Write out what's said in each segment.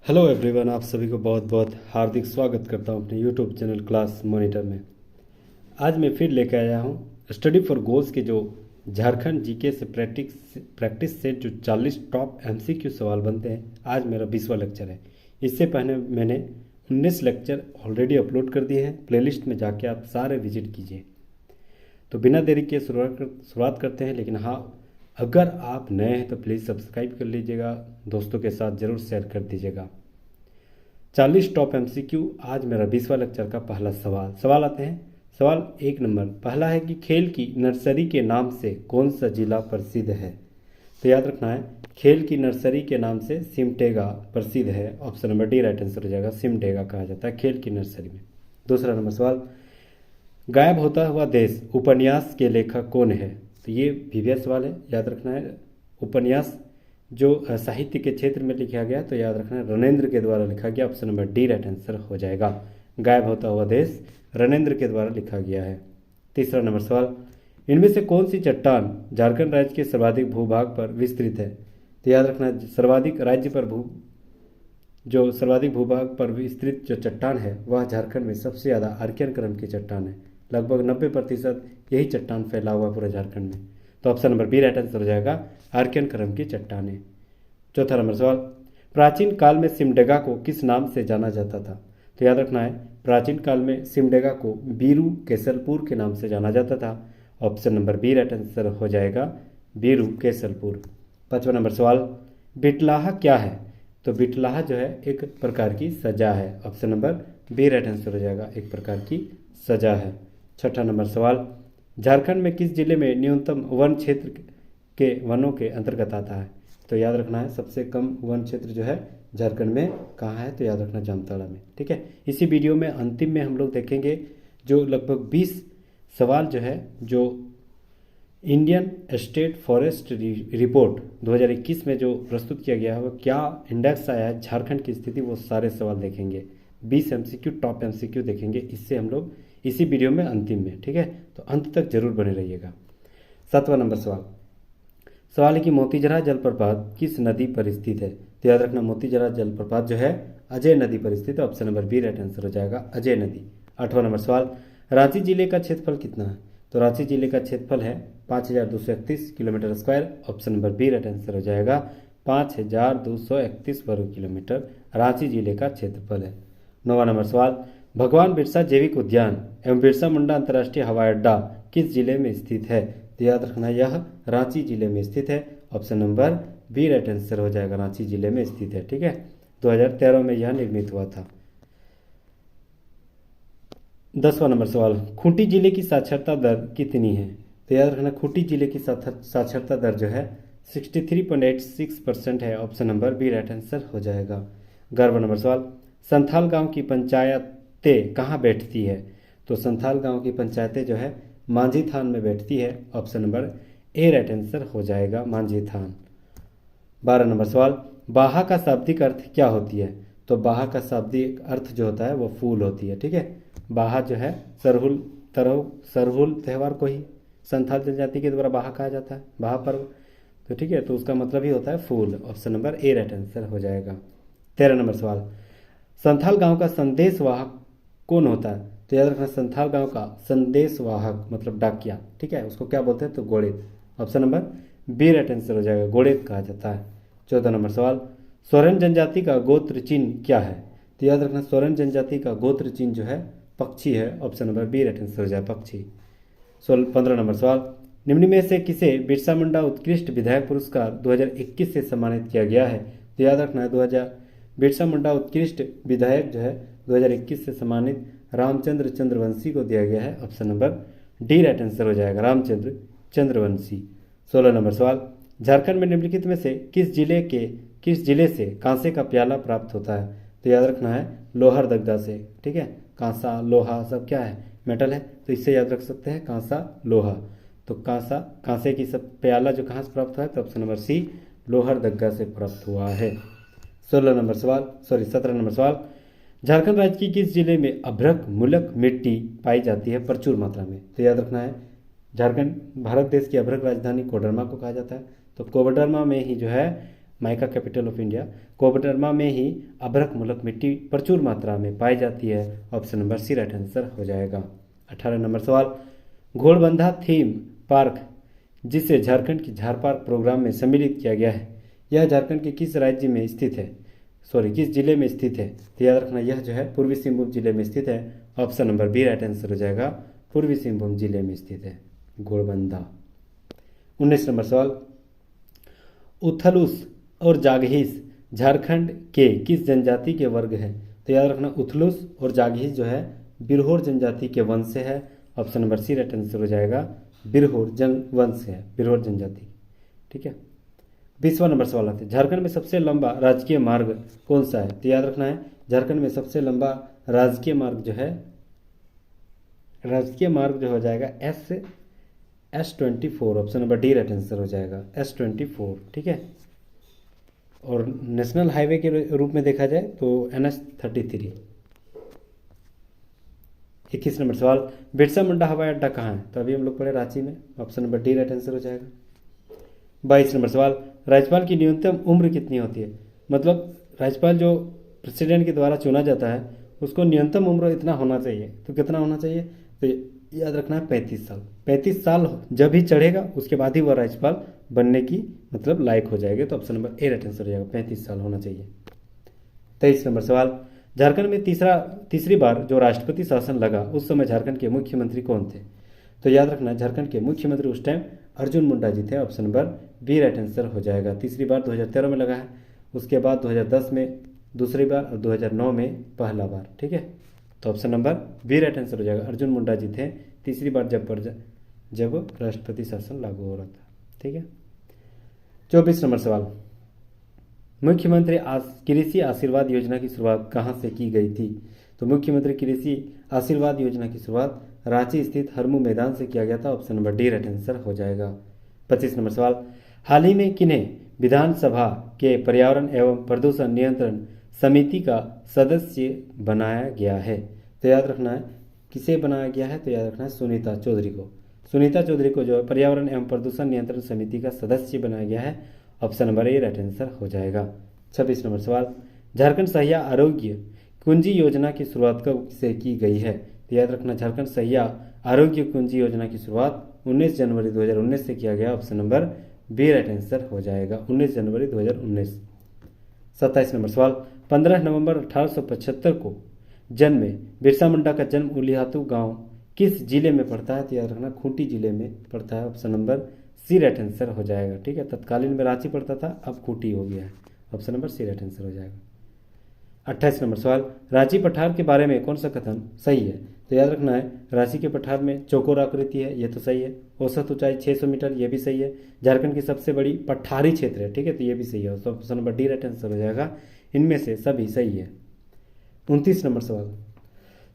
Hello everyone, आप सभी को बहुत बहुत हार्दिक स्वागत करता हूं अपने यूट्यूब चैनल क्लास मॉनिटर में। आज मैं फिर लेकर आया हूं स्टडी फॉर गोल्स के जो झारखंड जीके से प्रैक्टिस से जो 40 टॉप एमसीक्यू सवाल बनते हैं। आज मेरा 20वां लेक्चर है। इससे पहले मैंने 19 लेक्चर ऑलरेडी अपलोड कर दिए हैं। प्लेलिस्ट में जाके आप सारे विजिट कीजिए। तो बिना देरी के शुरुआत करते हैं। लेकिन हाँ, अगर आप नए हैं तो प्लीज़ सब्सक्राइब कर लीजिएगा, दोस्तों के साथ ज़रूर शेयर कर दीजिएगा। 40 टॉप एमसीक्यू। आज मेरा 20वां लेक्चर का पहला सवाल आते हैं। सवाल 1 नंबर पहला है कि खेल की नर्सरी के नाम से कौन सा जिला प्रसिद्ध है। तो याद रखना है, खेल की नर्सरी के नाम से सिमडेगा प्रसिद्ध है। Option number D right answer हो जाएगा। सिमडेगा कहा जाता है खेल की नर्सरी में। दूसरा नंबर सवाल, गायब होता हुआ देश उपन्यास के लेखक कौन है। तो ये वीवीएस सवाल है, याद रखना है। उपन्यास जो साहित्य के क्षेत्र में लिखा गया, तो याद रखना है रणेंद्र के द्वारा लिखा गया। Option number D right answer हो जाएगा। गायब होता हुआ देश रणेंद्र के द्वारा लिखा गया है। तीसरा नंबर सवाल, इनमें से कौन सी चट्टान झारखंड राज्य के सर्वाधिक भूभाग पर विस्तृत है। तो याद रखना है, सर्वाधिक भूभाग पर विस्तृत जो चट्टान है वह झारखंड में सबसे ज़्यादा आर्कियन क्रम की चट्टान है। लगभग 90% यही चट्टान फैला हुआ पूरे झारखंड में। तो option number B right answer हो जाएगा, आर्कियन क्रम की चट्टानें। चौथा नंबर सवाल, प्राचीन काल में सिमडेगा को किस नाम से जाना जाता था। तो याद रखना है, प्राचीन काल में सिमडेगा को बीरू केसलपुर के नाम से जाना जाता था। Option number B right answer हो जाएगा, बीरू केसलपुर। पांचवा नंबर सवाल, बिटलाहा क्या है। तो बिटलाहा जो है एक प्रकार की सजा है। Option number B right answer हो जाएगा, एक प्रकार की सजा है। छठा नंबर सवाल, झारखंड में किस जिले में न्यूनतम वन क्षेत्र के वनों के अंतर्गत आता है। तो याद रखना है, सबसे कम वन क्षेत्र जो है झारखंड में कहाँ है। तो याद रखना जामताड़ा में। ठीक है, इसी वीडियो में अंतिम में हम लोग देखेंगे जो लगभग 20 सवाल जो है जो इंडियन स्टेट फॉरेस्ट रिपोर्ट 2021 में जो प्रस्तुत किया गया है, वो क्या इंडेक्स आया है झारखंड की स्थिति, वो सारे सवाल देखेंगे। 20 एमसीक्यू टॉप एमसीक्यू देखेंगे इससे हम लोग इसी वीडियो में अंतिम में। ठीक है, तो अंत तक जरूर बने रहिएगा। 7वां नंबर सवाल है कि मोतीजरा जलप्रपात किस नदी पर स्थित है। तो याद रखना, मोतीजरा जलप्रपात जो है अजय नदी पर स्थित है। Option number B right answer हो जाएगा, अजय नदी। 8वां नंबर सवाल, रांची जिले का क्षेत्रफल कितना है। तो रांची जिले का क्षेत्रफल है 5231 kilometre square. Option number B right answer हो जाएगा, 5231 वर्ग किलोमीटर रांची जिले का क्षेत्रफल है। 9वां नंबर सवाल, भगवान बिरसा जैविक उद्यान एवं बिरसा मुंडा अंतर्राष्ट्रीय हवाई अड्डा किस जिले में स्थित है। तो याद रखना, यह रांची जिले में स्थित है। Option number B right answer हो जाएगा, रांची जिले में स्थित है। ठीक है, 2013 में यह निर्मित हुआ था। 10वां नंबर सवाल, खूंटी जिले की साक्षरता दर कितनी है। तो याद रखना, खूंटी जिले की साक्षरता दर जो है 63.86% है। Option number B right answer हो जाएगा। 11वां नंबर सवाल, संथाल गांव की पंचायतें कहाँ बैठती है। तो संथाल गांव की पंचायतें जो है मांझी थान में बैठती है। Option number A right answer हो जाएगा, मांझी थान। 12 नंबर सवाल, बाहा का शाब्दिक अर्थ क्या होती है। तो बाहा का शाब्दिक अर्थ जो होता है वो फूल होती है। ठीक है, बाहा जो है सरहुल त्यौहार को ही संथाल जनजाति के द्वारा बाहा कहा जाता है, बाहा पर्व। तो ठीक है, तो उसका मतलब ही होता है फूल। Option number A right answer हो जाएगा। 13 नंबर सवाल, संथाल गांव का संदेशवाहक कौन होता है। तो याद रखना, संथाल गांव का संदेशवाहक मतलब डाकिया, ठीक है, उसको क्या बोलते हैं, तो गोड़ेत। Option number B right answer हो जाएगा, गोड़ेत कहा जाता है। 14 नंबर सवाल, सोरेन जनजाति का गोत्र चिन्ह क्या है। तो याद रखना, सोरेन जनजाति का गोत्र चिन्ह जो है पक्षी है। Option number B right answer हो जाए, पक्षी। 15 नंबर सवाल, निम्न में से किसे बिरसा मुंडा उत्कृष्ट विधायक पुरस्कार 2021 से सम्मानित किया गया है। तो याद रखना है, बिरसा मुंडा उत्कृष्ट विधायक जो है 2021 से सम्मानित रामचंद्र चंद्रवंशी को दिया गया है। Option number D right answer हो जाएगा, रामचंद्र चंद्रवंशी। 16 नंबर सवाल, झारखंड में निम्नलिखित में से किस जिले से कांसे का प्याला प्राप्त होता है। तो याद रखना है, लोहरदगा से। ठीक है, कांसा लोहा सब क्या है, मेटल है, तो इससे याद रख सकते हैं कांसा लोहा। तो कांसे की सब प्याला जो कहाँ से प्राप्त हुआ है, तो ऑप्शन नंबर सी लोहरदगा से प्राप्त हुआ है। 17 नंबर सवाल, झारखंड राज्य की किस जिले में अभ्रक मूलक मिट्टी पाई जाती है प्रचुर मात्रा में। तो याद रखना है, झारखंड भारत देश की अभ्रक राजधानी कोडरमा को कहा जाता है। तो कोडरमा में ही जो है mica capital of India. Koderma में ही अभ्रक मूलक मिट्टी प्रचुर मात्रा में पाई जाती है। Option number C right answer हो जाएगा। 18 नंबर सवाल, घोड़बंधा थीम पार्क जिसे झारखंड की झार पार्क प्रोग्राम में सम्मिलित किया गया है, यह झारखंड के किस राज्य में स्थित है, किस जिले में स्थित है? तो याद रखना यह जो है पूर्वी सिंहभूम जिले में स्थित है। Option number B right answer हो जाएगा, पूर्वी सिंहभूम जिले में स्थित है घोड़बंधा। 19 नंबर सवाल, उथलुस और जागहीस झारखंड के किस जनजाति के वर्ग है? तो याद रखना उथलुस और जागहीस जो है बिरहोर जनजाति के वंश से है। Option number C right answer हो जाएगा, बिरहोर जन वंश है, बिरहोर जनजाति। ठीक है। 20वां नंबर सवाल आते हैं, झारखंड में सबसे लंबा राजकीय मार्ग कौन सा है? तो याद रखना है झारखंड में सबसे लंबा राजकीय मार्ग जो हो जाएगा S24। Option number D right answer हो जाएगा, S24। ठीक है। और नेशनल हाईवे के रूप में देखा जाए तो NH33। 21 नंबर सवाल, बिरसा मुंडा हवाई अड्डा कहाँ है? तो अभी हम लोग पढ़े रांची में। Option number D right answer हो जाएगा। 22 नंबर सवाल, राज्यपाल की न्यूनतम उम्र कितनी होती है? मतलब राज्यपाल जो प्रेसिडेंट के द्वारा चुना जाता है उसको न्यूनतम उम्र इतना होना चाहिए, तो कितना होना चाहिए? तो याद रखना है 35 साल। 35 साल जब ही चढ़ेगा उसके बाद ही वह राज्यपाल बनने की मतलब लायक हो जाएगा। तो option number A right answer हो जाएगा, 35 साल होना चाहिए। 23 नंबर सवाल, झारखंड में तीसरी बार जो राष्ट्रपति शासन लगा उस समय झारखंड के मुख्यमंत्री कौन थे? तो याद रखना झारखंड के मुख्यमंत्री उस टाइम अर्जुन मुंडा जी थे। Option number B right answer हो जाएगा। तीसरी बार 2013 में लगा है, उसके बाद 2010 में दूसरी बार और 2009 में पहला बार। ठीक है। तो option number B right answer हो जाएगा, अर्जुन मुंडा जी थे तीसरी बार जब राष्ट्रपति शासन लागू हो रहा था। ठीक है। 24 नंबर सवाल, मुख्यमंत्री कृषि आशीर्वाद योजना की शुरुआत कहाँ से की गई थी? तो मुख्यमंत्री कृषि आशीर्वाद योजना की शुरुआत रांची स्थित हरमू मैदान से किया गया था। Option number D right answer हो जाएगा। 25 नंबर सवाल, हाल ही में किन्हें विधानसभा के पर्यावरण एवं प्रदूषण नियंत्रण समिति का सदस्य बनाया गया है? तो याद रखना है किसे बनाया गया है? तो याद रखना है सुनीता चौधरी को। सुनीता चौधरी को जो है पर्यावरण एवं प्रदूषण नियंत्रण समिति का सदस्य बनाया गया है। Option number A right answer हो जाएगा। 26 नंबर सवाल, झारखंड सहिया आरोग्य कुंजी योजना की शुरुआत कब से की गई है? तो याद रखना झारखंड सहिया आरोग्य कुंजी योजना की शुरुआत 19 जनवरी 2019 से किया गया। Option number B right answer हो जाएगा, 19 जनवरी 2019। 27 नंबर सवाल, 15 नवंबर 1875 को जन्मे बिरसा मुंडा का जन्म उलिहातू गांव किस जिले में पड़ता है? तो याद रखना खूंटी जिले में पड़ता है। Option number C right answer हो जाएगा। ठीक है। तत्कालीन में रांची पड़ता था, अब खूंटी हो गया है। Option number C right answer हो जाएगा। 28 नंबर सवाल, रांची पठार के बारे में कौन सा कथन सही है? तो याद रखना है रांची के पठार में चौकोर आकृति है, ये तो सही है। औसत ऊंचाई 600 मीटर, ये भी सही है। झारखंड की सबसे बड़ी पठारी क्षेत्र है। ठीक है। तो ये भी सही है। Option number D right answer हो जाएगा। इनमें से सभी सही है। 29 नंबर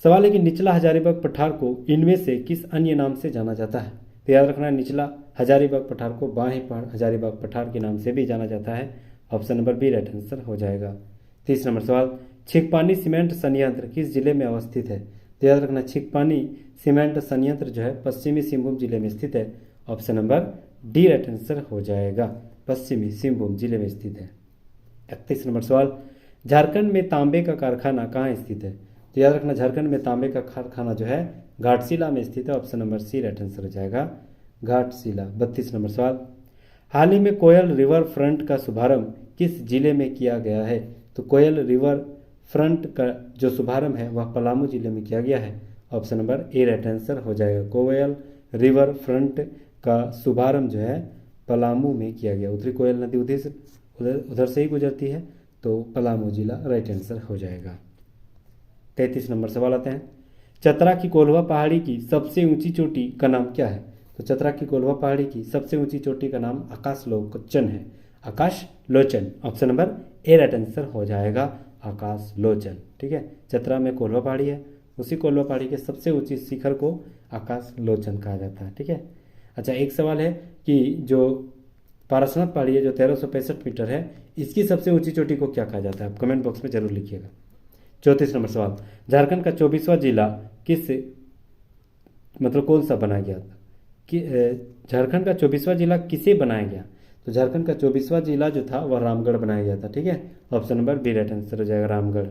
सवाल है कि निचला हजारीबाग पठार को इनमें से किस अन्य नाम से जाना जाता है? तो याद रखना है निचला हजारीबाग पठार को बाहें हजारीबाग पठार के नाम से भी जाना जाता है। Option number B right answer हो जाएगा। 30 नंबर सवाल, छिकपानी सीमेंट संयंत्र किस जिले में अवस्थित है? तो याद रखना छिकपानी सीमेंट संयंत्र जो है पश्चिमी सिंहभूम जिले में स्थित है। Option number D right answer हो जाएगा, पश्चिमी सिंहभूम जिले में स्थित है। 31 नंबर सवाल, झारखंड में तांबे का कारखाना कहाँ स्थित है? तो याद रखना झारखंड में तांबे का कारखाना जो है घाटशिला में स्थित है। Option number C right answer हो जाएगा, घाटशिला। 32 नंबर सवाल, हाल ही में कोयल रिवर फ्रंट का शुभारंभ किस जिले में किया गया है? तो कोयल रिवर फ्रंट का जो शुभारंभ है वह पलामू जिले में किया गया है। Option number A right answer हो जाएगा। कोयल रिवर फ्रंट का शुभारंभ जो है पलामू में किया गया। उत्तरी कोयल नदी उधर से ही गुजरती है, तो पलामू जिला राइट आंसर हो जाएगा। 33 नंबर सवाल आते हैं, चतरा की कोल्हा पहाड़ी की सबसे ऊंची चोटी का नाम क्या है? तो चतरा की कोल्हा पहाड़ी की सबसे ऊंची चोटी का नाम आकाश लोचन है, Akash Lochan. Option number A right answer हो जाएगा, आकाश लोचन। ठीक है। चतरा में कोल्हा पहाड़ी है, उसी कोल्हा पहाड़ी के सबसे ऊंची शिखर को आकाश लोचन कहा जाता है। ठीक है। अच्छा, एक सवाल है कि जो पारसनाथ पहाड़ी है जो 1365 मीटर है, इसकी सबसे ऊंची चोटी को क्या कहा जाता है? आप कमेंट बॉक्स में जरूर लिखिएगा। 34 नंबर सवाल, झारखंड का 24वां जिला किस कौन सा बनाया गया था? कि झारखंड का 24वां जिला किसे बनाया गया? तो झारखंड का 24वां जिला जो था वह रामगढ़ बनाया गया था। ठीक है, option number B right answer हो जाएगा रामगढ़।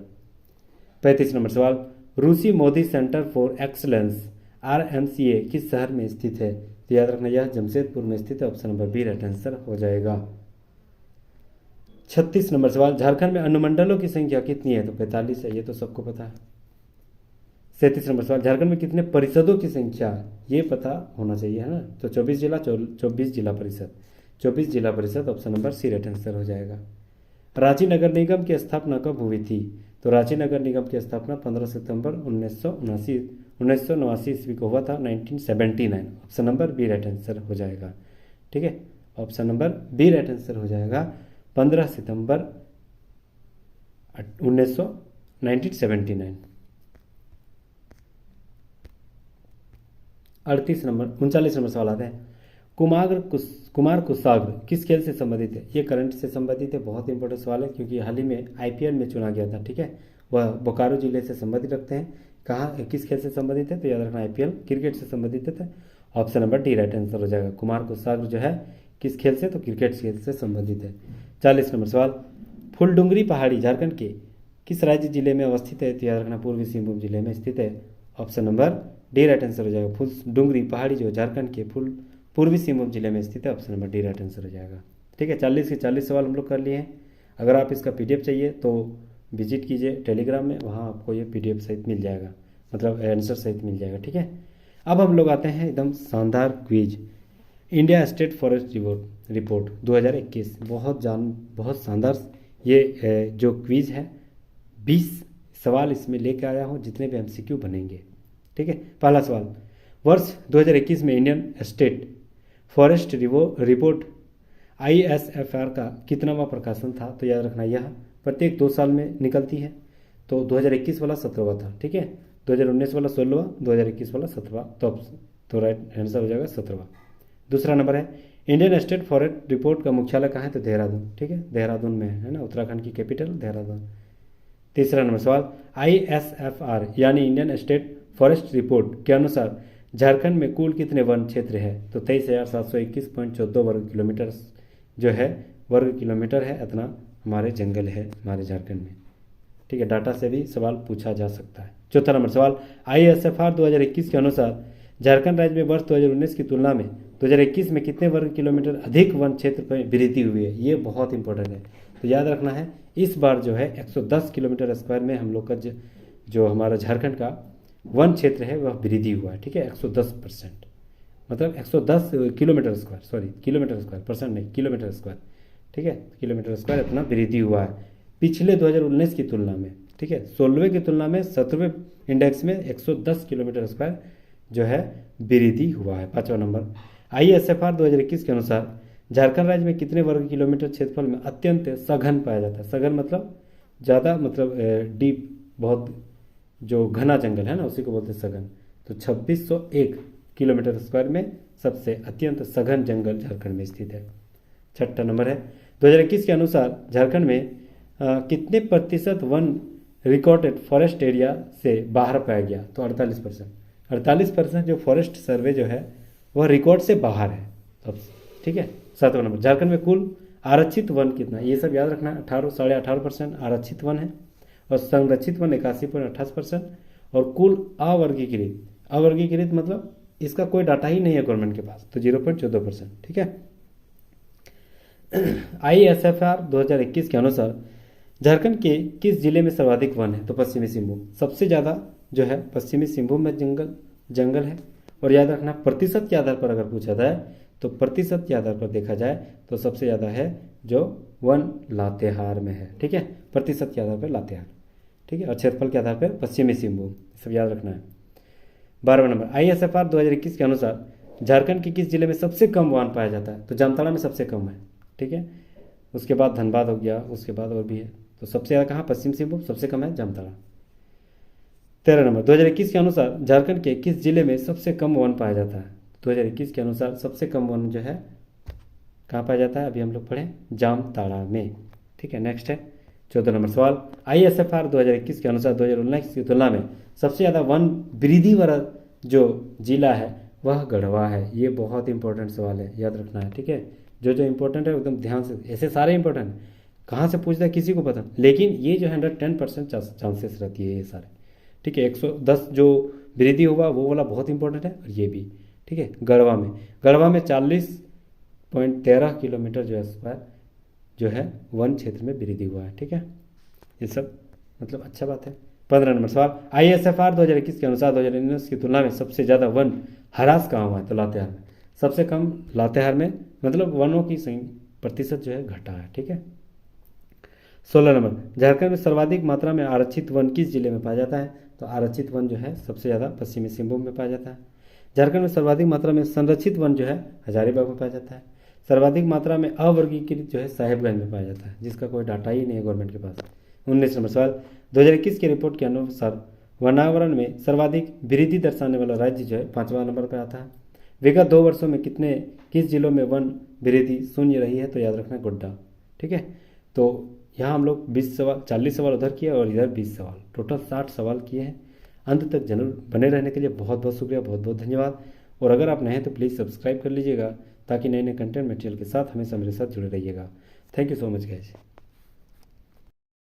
35 नंबर सवाल, Russi Mody centre for excellence RMCA किस शहर में स्थित है? तो याद रखना यह जमशेदपुर में स्थित है। Option number B right answer हो जाएगा। 36 नंबर सवाल, झारखंड में अनुमंडलों की संख्या कितनी है? तो 45 है, ये तो सबको पता है। 37 नंबर सवाल, झारखंड में कितने परिषदों की संख्या? ये पता होना चाहिए, है ना। तो 24 जिला, 24 जिला परिषद, 24 जिला परिषद। Option number C right answer हो जाएगा। रांची नगर निगम की स्थापना कब हुई थी? तो रांची नगर निगम की स्थापना 15 सितंबर 1989 ईस्वी को हुआ था, 1979। Option number B right answer हो जाएगा। ठीक है, option number B right answer हो जाएगा। 15 सितंबर 1979। 39 नंबर सवाल आता है, कुमार कुसाग्र किस खेल से संबंधित है? ये करंट से संबंधित है, बहुत इंपॉर्टेंट सवाल है क्योंकि हाल ही में IPL में चुना गया था। ठीक है, वह बोकारो जिले से संबंधित रखते हैं। कहाँ, किस खेल से संबंधित है? तो याद रखना IPL क्रिकेट से संबंधित है। Option number D right answer हो जाएगा। कुमार कुसाग्र जो है किस खेल से? तो क्रिकेट खेल से संबंधित है। 40 नंबर सवाल, फुलडुंगरी पहाड़ी झारखंड के किस राज्य जिले में अवस्थित है? तो याद रखना पूर्वी सिंहभूम जिले में स्थित है। Option number D right answer हो जाएगा। फुलडुंगरी पहाड़ी जो झारखंड के पूर्वी सिंहभूम जिले में स्थित है। Option number D right answer हो जाएगा। ठीक है, 40 के 40 सवाल हम लोग कर लिए हैं। अगर आप इसका PDF चाहिए तो विजिट कीजिए टेलीग्राम में, वहाँ आपको ये PDF सहित मिल जाएगा, मतलब आंसर सहित मिल जाएगा। ठीक है, अब हम लोग आते हैं एकदम शानदार quiz, India state forest report 2021। बहुत शानदार ये जो क्विज है, 20 सवाल इसमें लेकर आया हूँ, जितने भी MCQ बनेंगे। ठीक है, पहला सवाल, वर्ष 2021 में Indian state forest report ISFR का कितनावां प्रकाशन था? तो याद रखना यह प्रत्येक 2 साल में निकलती है। तो 2021 वाला 17वां था। ठीक है, 2019 वाला 16वां, 2021 वाला 17वां। तो राइट आंसर हो जाएगा 17वां। दूसरा नंबर है, इंडियन स्टेट फॉरेस्ट रिपोर्ट का मुख्यालय कहाँ है? तो देहरादून। ठीक है, देहरादून में है ना, उत्तराखंड की कैपिटल देहरादून। तीसरा नंबर सवाल, ISFR यानी इंडियन स्टेट फॉरेस्ट रिपोर्ट के अनुसार झारखंड में कुल कितने वन क्षेत्र है? तो 23,721.14 वर्ग किलोमीटर जो है वर्ग किलोमीटर है, इतना हमारे जंगल है हमारे झारखंड में। ठीक है, डाटा से भी सवाल पूछा जा सकता है। चौथा नंबर सवाल, ISFR 2021 के अनुसार झारखंड राज्य में वर्ष 2019 की तुलना में 2021 में कितने वर्ग किलोमीटर अधिक वन क्षेत्र पर वृद्धि हुई है? ये बहुत इंपॉर्टेंट है, तो याद रखना है इस बार जो है 110 किलोमीटर स्क्वायर में हम लोग का जो हमारा झारखंड का वन क्षेत्र है वह वृद्धि हुआ है। ठीक है, 110%, मतलब 110 kilometre square, sorry kilometre square, percent नहीं, किलोमीटर स्क्वायर। ठीक है, किलोमीटर स्क्वायर इतना वृद्धि हुआ है पिछले 2019 की तुलना में। ठीक है, 16वें की तुलना में 17वें इंडेक्स में 110 किलोमीटर स्क्वायर जो है वृद्धि हुआ है। 5वां नंबर, ISFR 2021 के अनुसार झारखंड राज्य में कितने वर्ग किलोमीटर क्षेत्रफल में अत्यंत सघन पाया जाता है? सघन मतलब ज़्यादा, मतलब डीप, बहुत जो घना जंगल है ना, उसी को बोलते हैं सघन। तो 2601 किलोमीटर स्क्वायर में सबसे अत्यंत सघन जंगल झारखंड में स्थित है। 6वां नंबर है, 2021 के अनुसार झारखंड में कितने प्रतिशत वन रिकॉर्डेड फॉरेस्ट एरिया से बाहर पाया गया? तो 48%। 48% जो फॉरेस्ट सर्वे जो है वह रिकॉर्ड से बाहर है। तो ठीक है, 7वां नंबर, झारखंड में कुल आरक्षित वन कितना? ये सब याद रखना, 18.5% आरक्षित वन है और संरक्षित वन 81.28% और कुल अवर्गीकृत मतलब इसका कोई डाटा ही नहीं है गवर्नमेंट के पास, तो 0.14%। ठीक है, ISFR 2021 के अनुसार झारखंड के किस जिले में सर्वाधिक वन है? तो पश्चिमी सिंहभूम। सबसे ज़्यादा जो है पश्चिमी सिंहभूम में जंगल है। और याद रखना, प्रतिशत के आधार पर अगर पूछा जाए तो प्रतिशत के आधार पर देखा जाए तो सबसे ज़्यादा है जो वन लातेहार में है। ठीक है, प्रतिशत के आधार पर लातेहार। ठीक है, और क्षेत्रफल के आधार पर पश्चिमी सिंहभूम, सब याद रखना है। 12वां नंबर, ISFR 2021 के अनुसार झारखंड के किस जिले में सबसे कम वन पाया जाता है? तो जामताड़ा में सबसे कम है। ठीक है, उसके बाद धनबाद हो गया, उसके बाद और भी है, तो सबसे ज़्यादा कहाँ? पश्चिम सिंहभूम, सबसे कम है जामताड़ा। 13 नंबर, 2021 के अनुसार झारखंड के किस जिले में सबसे कम वन पाया जाता है? 2021 के अनुसार सबसे कम वन जो है कहाँ पाया जाता है? अभी हम लोग पढ़े जामताड़ा में। ठीक है, नेक्स्ट है 14 नंबर सवाल, ISFR 2021 के अनुसार 2019 की तुलना में सबसे ज़्यादा वन वृद्धि वाला जो जिला है वह गढ़वा है। ये बहुत इंपॉर्टेंट सवाल है, याद रखना है। ठीक है, जो जो इंपॉर्टेंट है एकदम ध्यान से, ऐसे सारे इंपॉर्टेंट है, कहाँ से पूछता है किसी को पता, लेकिन ये जो है 110% चांसेस रहती है ये सारे। ठीक है, 110 जो वृद्धि हुआ वो वाला बहुत इंपॉर्टेंट है, और ये भी। ठीक है, गढ़वा में 40.13 किलोमीटर जो है स्क्वायर जो है वन क्षेत्र में वृद्धि हुआ है। ठीक है, ये सब मतलब अच्छा बात है। 15 नंबर सवाल, ISFR 2021 के अनुसार 2019 की तुलना में सबसे ज़्यादा वन ह्रास कहाँ हुआ है? तो लातेहार में। सबसे कम लातेहार में, मतलब वनों की प्रतिशत जो है घटा है। ठीक है। 16 नंबर, झारखंड में सर्वाधिक मात्रा में आरक्षित वन किस जिले में पाया जाता है? तो आरक्षित वन जो है सबसे ज़्यादा पश्चिमी सिंहभूम में पाया जाता है। झारखंड में सर्वाधिक मात्रा में संरक्षित वन जो है हजारीबाग में पाया जाता है। सर्वाधिक मात्रा में अवर्गीकृत जो है साहेबगंज में पाया जाता है, जिसका कोई डाटा ही नहीं है गवर्नमेंट के पास। 19 नंबर सवाल, 2021 की रिपोर्ट के अनुसार वनावरण में सर्वाधिक वृद्धि दर्शाने वाला राज्य जो है 5वां नंबर पर आता है। विगत 2 वर्षों में किस जिलों में वन वृद्धि शून्य रही है? तो याद रखना गोड्डा। ठीक है, तो यहाँ हम लोग 40 सवाल उधर किए और इधर 20 सवाल, टोटल 60 सवाल किए हैं। अंत तक जरूर बने रहने के लिए बहुत बहुत शुक्रिया, बहुत बहुत धन्यवाद। और अगर आप नए हैं तो प्लीज़ सब्सक्राइब कर लीजिएगा, ताकि नए नए कंटेंट मटेरियल के साथ हमेशा मेरे साथ जुड़े रहिएगा। Thank you so much guys.